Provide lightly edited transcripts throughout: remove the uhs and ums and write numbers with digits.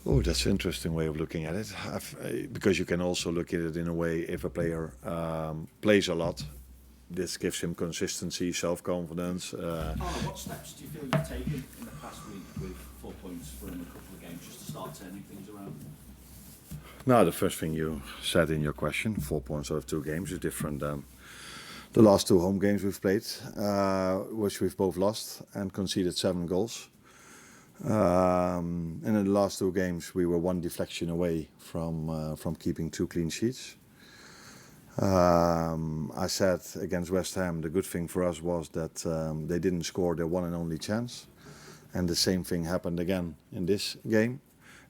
Oh, that's an interesting way of looking at it. Because you can also look at it in a way if a player plays a lot, this gives him consistency, self-confidence. Arne, what steps do you feel you've taken in the past week with 4 points from a couple of games just to start turning things around? Now, the first thing you said in your question, 4 points out of 2 games, is different than the last 2 home games we've played, which we've both lost and conceded 7 goals. And in the last 2 games, we were 1 deflection away from keeping 2 clean sheets. I said against West Ham, the good thing for us was that they didn't score their one and only chance, and the same thing happened again in this game.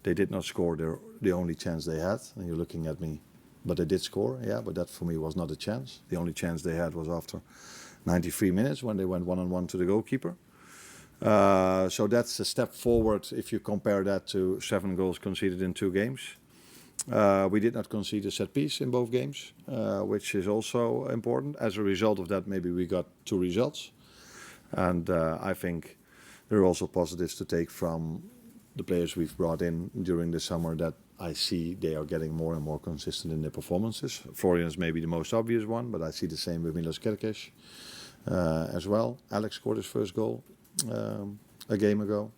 They did not score the only chance they had, and you're looking at me, but they did score, yeah, but that for me was not a chance. The only chance they had was after 93 minutes when they went 1-on-1 to the goalkeeper. So that's a step forward if you compare that to 7 goals conceded in 2 games. We did not concede a set piece in both games, which is also important. As a result of that, maybe we got 2 results. And I think there are also positives to take from the players we've brought in during the summer, that I see they are getting more and more consistent in their performances. Florian is maybe the most obvious one, but I see the same with Milos Kerkez as well. Alex scored his first goal a game ago.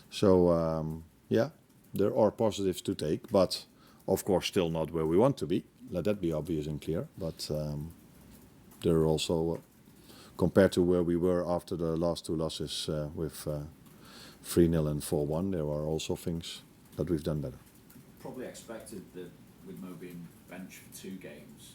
So yeah, there are positives to take, but of course still not where we want to be. Let that be obvious and clear. But there are also, compared to where we were after the last 2 losses with 3-0 and 4-1, there are also things that we've done better. Probably expected that with Mo being benched for 2 games,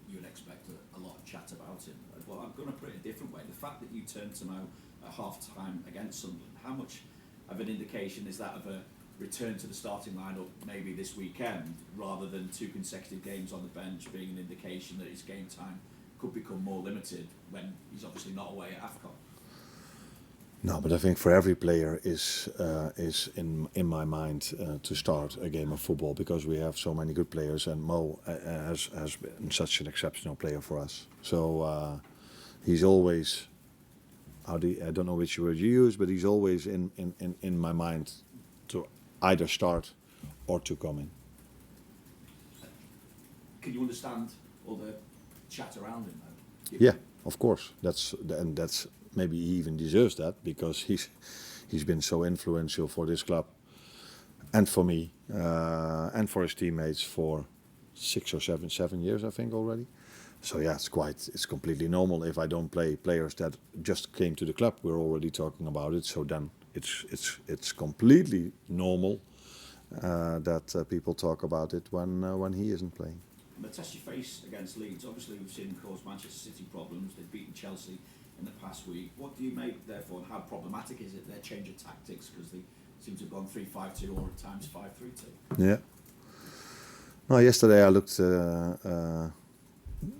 you would expect a lot of chat about him. Well, I'm going to put it a different way. The fact that you turned to Mo at half-time against Sunderland, how much of an indication is that of a return to the starting lineup maybe this weekend, rather than 2 consecutive games on the bench being an indication that his game time could become more limited when he's obviously not away at AFCON? No, but I think for every player is in my mind to start a game of football, because we have so many good players, and Mo has been such an exceptional player for us. So he's always, I don't know which word you use, but he's always in my mind to either start or to come in. Can you understand all the chat around him though? Yeah, of course. That's maybe he even deserves that, because he's been so influential for this club and for me and for his teammates for 6 or 7 years, I think, already. So yeah, it's completely normal if I don't play players that just came to the club. We're already talking about it, so then it's completely normal that people talk about it when he isn't playing. And the test you face against Leeds, obviously we've seen them cause Manchester City problems. They've beaten Chelsea in the past week. What do you make, therefore, and how problematic is it, their change of tactics, because they seem to have gone 3-5-2 or at times 5-3-2? Yeah. No, yesterday I looked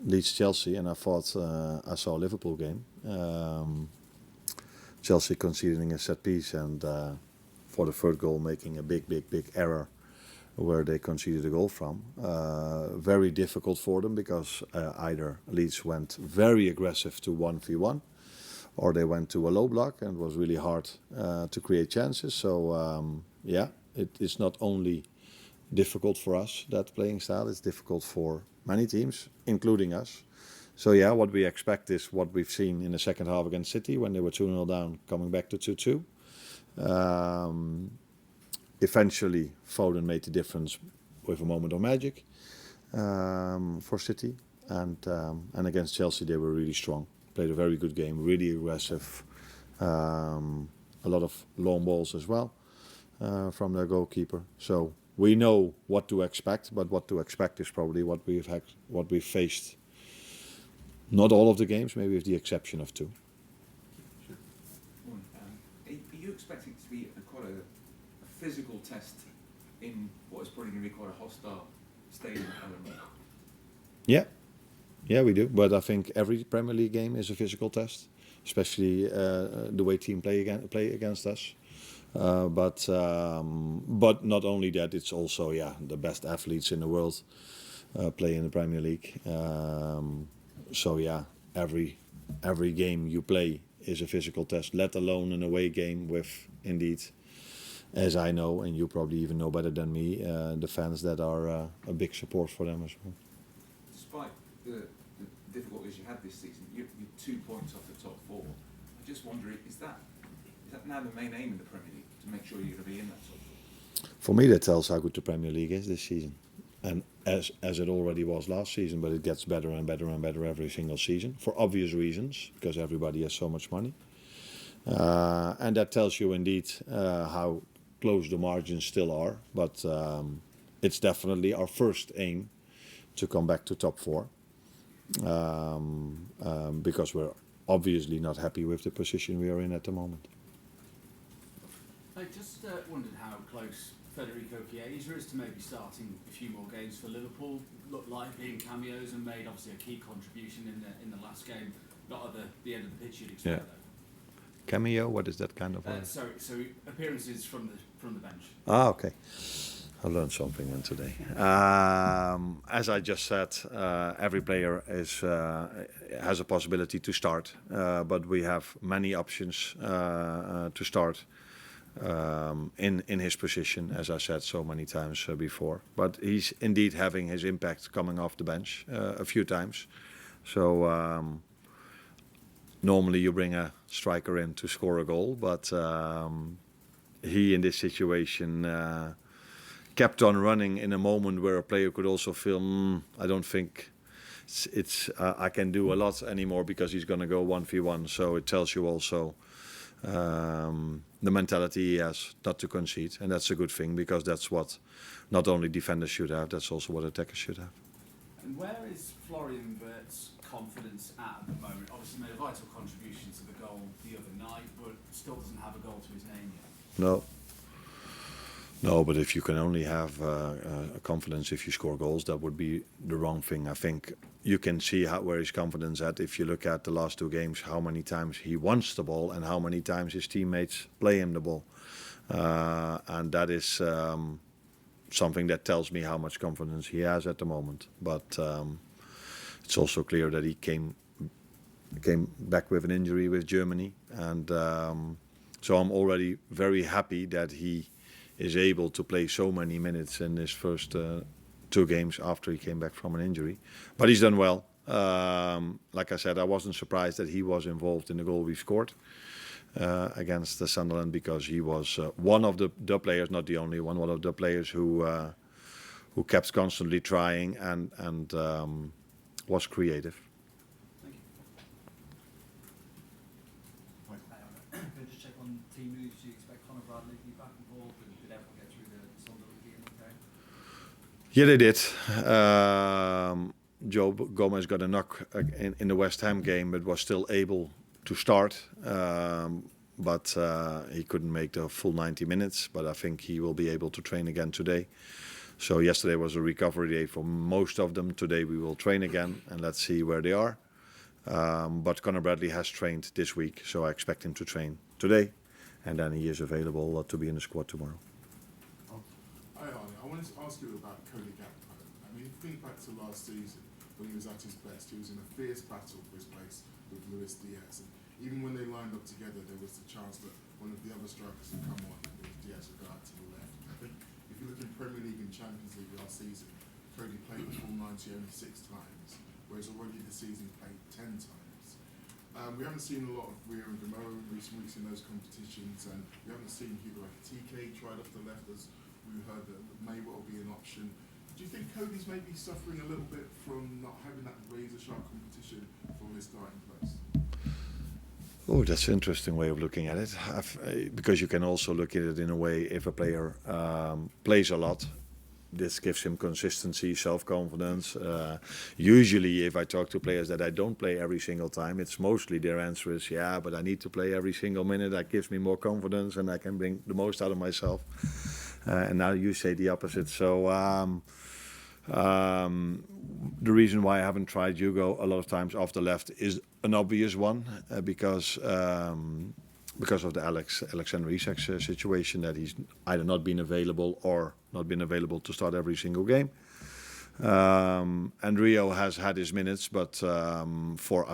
Leeds Chelsea, and I thought I saw a Liverpool game. Chelsea conceding a set piece, and for the third goal making a big error where they conceded a goal from. Very difficult for them, because either Leeds went very aggressive to 1v1, or they went to a low block, and it was really hard to create chances. So yeah, it's not only difficult for us, that playing style, it's difficult for many teams, including us. So yeah, what we expect is what we've seen in the second half against City, when they were 2-0 down, coming back to 2-2. Eventually, Foden made the difference with a moment of magic for City, and against Chelsea they were really strong. Played a very good game, really aggressive, a lot of long balls as well from their goalkeeper. So we know what to expect, but what to expect is probably what we've faced. Not all of the games, maybe with the exception of 2. Sure. Are you expecting it to be quite a physical test in what is probably going to be quite a hostile stadium at Elland Road? Yeah, we do. But I think every Premier League game is a physical test, especially the way teams play against us. But not only that, it's also the best athletes in the world play in the Premier League. So yeah, every game you play is a physical test, let alone an away game with indeed as I know, and you probably even know better than me, the fans that are a big support for them as well. Despite the difficulties you had this season, you're 2 points off the top 4. I just wonder, is that now the main aim in the Premier League, to make sure you're going to be in that top 4? For me, that tells how good the Premier League is this season, and as it already was last season, but it gets better and better and better every single season for obvious reasons, because everybody has so much money, and that tells you indeed how close the margins still are. But it's definitely our first aim to come back to top 4, because we're obviously not happy with the position we are in at the moment. I just wondered how close Federico Chiesa is to maybe starting a few more games for Liverpool. Looked like being cameos and made obviously a key contribution in the last game. Not at the end of the pitch you'd expect though. Cameo, what is that kind of word? So appearances from the bench. Ah, okay. I learned something then today. As I just said, every player has a possibility to start, but we have many options to start in his position, as I said so many times before. But he's indeed having his impact coming off the bench a few times. So normally you bring a striker in to score a goal, but he in this situation kept on running in a moment where a player could also feel, I don't think I can do a lot anymore, because he's going to go 1v1. So it tells you also the mentality he has not to concede, and that's a good thing, because that's what not only defenders should have, that's also what attackers should have. And where is Florian Wirtz's confidence at the moment? Obviously made a vital contribution to the goal the other night, but still doesn't have a goal to his name yet. No, but if you can only have confidence if you score goals, that would be the wrong thing. I think you can see where his confidence at if you look at the last 2 games, how many times he wants the ball and how many times his teammates play him the ball. And that is something that tells me how much confidence he has at the moment. But it's also clear that he came back with an injury with Germany. And so I'm already very happy that he is able to play so many minutes in his first 2 games after he came back from an injury. But he's done well. Like I said, I wasn't surprised that he was involved in the goal we scored against the Sunderland, because he was one of the players, not the only one of the players who kept constantly trying and was creative. Can I just check on team moves? Do you expect Conor Bradley to be back involved, and did everyone get through the Sunderland game okay? Yeah, they did. Joe Gomez got a knock in the West Ham game, but was still able to start. But he couldn't make the full 90 minutes. But I think he will be able to train again today. So yesterday was a recovery day for most of them. Today we will train again, and let's see where they are. But Conor Bradley has trained this week, so I expect him to train today, and then he is available to be in the squad tomorrow. Hi Arne, I wanted to ask you about Cody Gakpo. I mean, think back to last season when he was at his best. He was in a fierce battle for his place with Luis Diaz, and even when they lined up together, there was the chance that one of the other strikers would come on and Diaz would go out to the left. I think if you look in Premier League and Champions League last season, Cody played the full 90 only 6 times, whereas already this season he played 10 times. We haven't seen a lot of Rio and Gamo in recent weeks in those competitions, and we haven't seen Hugo Ekitike tried off the left, as we heard that may well be an option. Do you think Cody's maybe suffering a little bit from not having that razor-sharp competition for his starting place? Oh, that's an interesting way of looking at it. Because you can also look at it in a way, if a player plays a lot, this gives him consistency, self-confidence. Usually, if I talk to players that I don't play every single time, it's mostly their answer is, yeah, but I need to play every single minute. That gives me more confidence and I can bring the most out of myself. And now you say the opposite. So the reason why I haven't tried Hugo a lot of times off the left is an obvious one, because of the Alexander Isak's situation, that he's either not been available or not been available to start every single game. And Rio has had his minutes, but I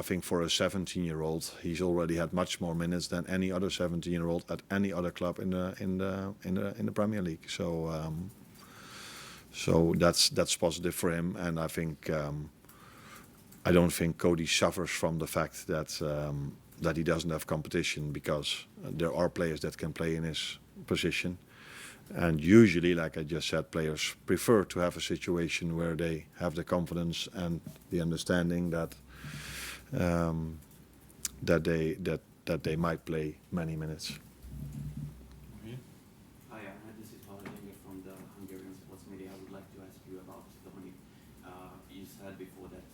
think for a 17-year-old, he's already had much more minutes than any other 17-year-old at any other club in the Premier League. So that's positive for him, and I think I don't think Cody suffers from the fact that he doesn't have competition, because there are players that can play in his position. And usually, like I just said, players prefer to have a situation where they have the confidence and the understanding that they might play many minutes. Hi, this is Arne Slot from the Hungarian sports media. I would like to ask you about Tony. You said before that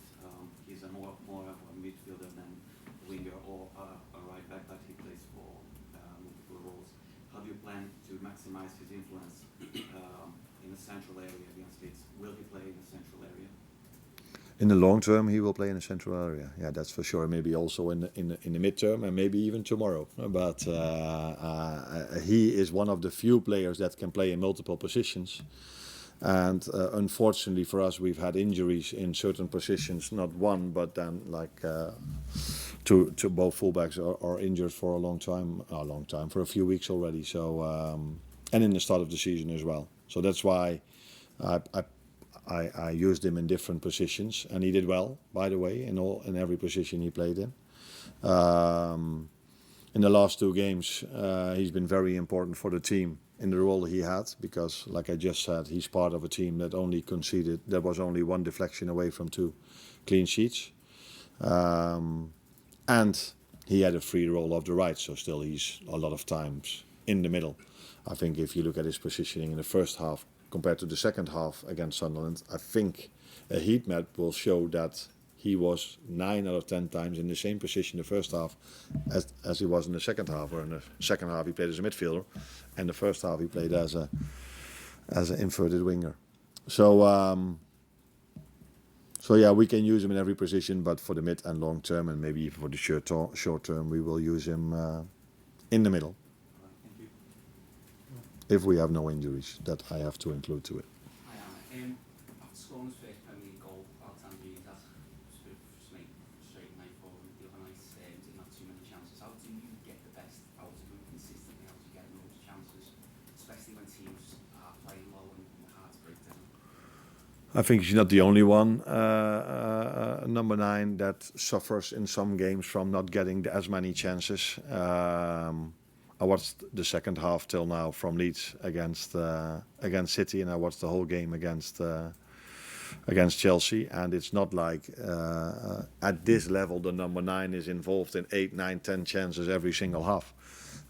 he's more of a midfielder than a winger or a right back, but he plays for multiple roles. How do you plan to maximize his influence in the central area against Leeds? Will he play in the central area? In the long term, he will play in the central area. Yeah, that's for sure. Maybe also in the midterm, and maybe even tomorrow. But he is one of the few players that can play in multiple positions. And unfortunately for us, we've had injuries in certain positions. Not one, but then like to both fullbacks are injured for a long time, for a few weeks already. So and in the start of the season as well. So that's why I used him in different positions, and he did well, by the way, in every position he played in. In the last two games, he's been very important for the team in the role he had, because, like I just said, he's part of a team that only conceded. There was only one deflection away from 2 clean sheets, and he had a free roll off the right. So still, he's a lot of times in the middle. I think if you look at his positioning in the first half compared to the second half against Sunderland, I think a heat map will show that he was 9 out of 10 times in the same position the first half as he was in the second half. Or in the second half he played as a midfielder, and the first half he played as an inverted winger. So yeah, we can use him in every position, but for the mid and long term, and maybe even for the short term, we will use him in the middle. Thank you. If we have no injuries, that I have to include to it. Hi, Arne. After scoring his first Premier League goal, Alexander that sort of straight night forward, the other night didn't have too many chances. How do you get the best out of him consistently? How do you get those chances, especially when teams are playing low and hard to break down? I think he's not the only one, number 9, that suffers in some games from not getting as many chances. I watched the second half till now from Leeds against City, and I watched the whole game against Chelsea. And it's not like at this level the number 9 is involved in 8, 9, 10 chances every single half.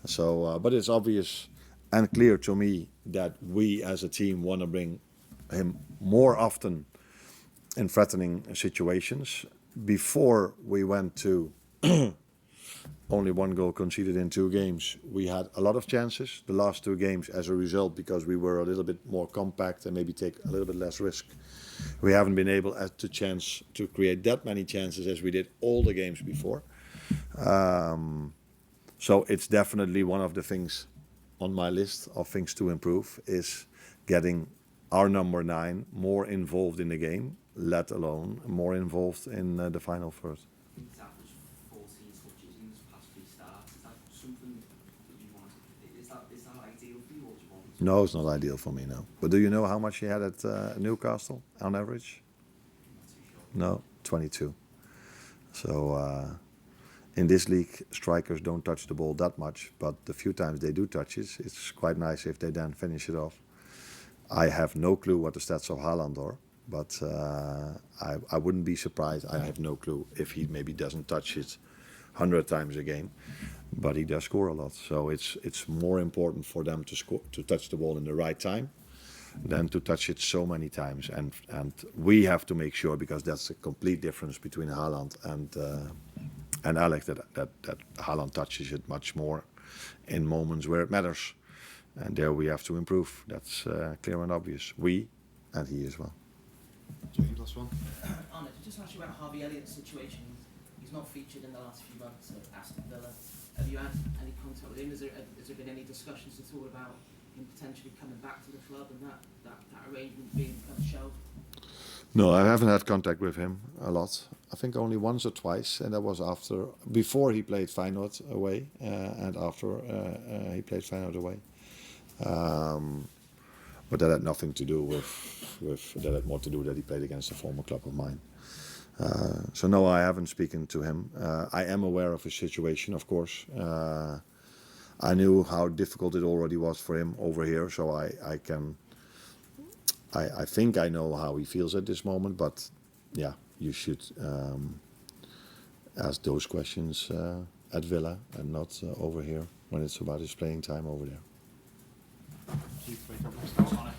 So, but it's obvious and clear to me that we as a team want to bring him more often in threatening situations. Before we went to only 1 goal conceded in 2 games, we had a lot of chances. The last 2 games, as a result, because we were a little bit more compact and maybe take a little bit less risk, we haven't been able to create that many chances as we did all the games before. So it's definitely one of the things on my list of things to improve, is getting our number 9 more involved in the game, let alone more involved in the final third. He's averaged 14 touches in his past 3 starts. Is that something that you want? Is that ideal for you, or do you want? No, it's not ideal for me, no. But do you know how much he had at Newcastle on average? I'm not too sure. No, 22. So in this league, strikers don't touch the ball that much, but the few times they do touch it, it's quite nice if they then finish it off. I have no clue what the stats of Haaland are, but I wouldn't be surprised. I have no clue if he maybe doesn't touch it 100 times a game, but he does score a lot. So it's more important for them to touch the ball in the right time than to touch it so many times. And we have to make sure, because that's a complete difference between Haaland and Alex, that Haaland touches it much more in moments where it matters. And there we have to improve. That's clear and obvious. We and he as well. James, last one. Arne, just ask you about Harvey Elliott's situation. He's not featured in the last few months at Aston Villa. Have you had any contact with him? Has there been any discussions at all about him potentially coming back to the club and that arrangement being kind of shelved? No, I haven't had contact with him a lot. I think only once or twice, and that was before he played Feyenoord away, and after he played Feyenoord away. But that had nothing to do with that had more to do that he played against a former club of mine. So no, I haven't spoken to him. I am aware of his situation, of course. I knew how difficult it already was for him over here, so I think I know how he feels at this moment, but yeah, you should ask those questions at Villa and not over here when it's about his playing time over there. Keep wake up next door.